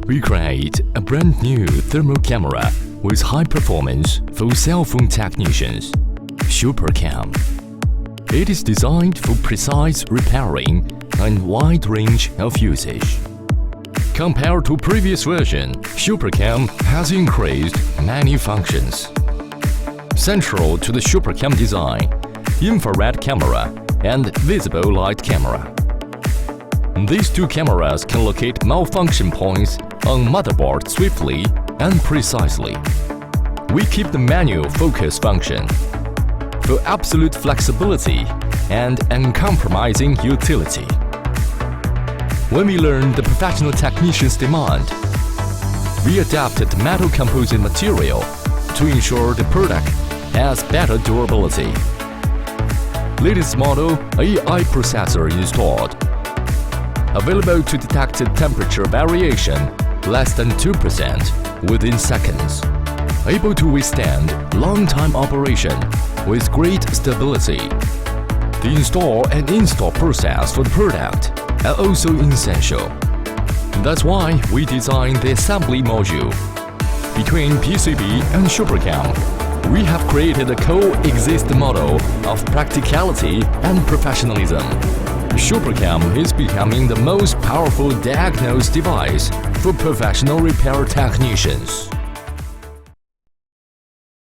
We create a brand new thermal camera with high performance for cell phone technicians, SuperCam. It is designed for precise repairing and wide range of usage. Compared to previous version, SuperCam has increased many functions. Central to the SuperCam design, infrared camera and visible light camera. These two cameras can locate malfunction points on motherboard swiftly and precisely. We keep the manual focus function for absolute flexibility and uncompromising utility. When we learned the professional technician's demand, we adapted metal composite material to ensure the product has better durability. Latest model AI processor installed, available to detect temperature variation less than 2% within seconds, able to withstand long-time operation with great stability. The install and install process for the product are also essential. That's why we designed the assembly module. Between PCB and SuperCam, we have created a coexist model of practicality and professionalism. SuperCam is becoming the most powerful diagnostic device for professional repair technicians.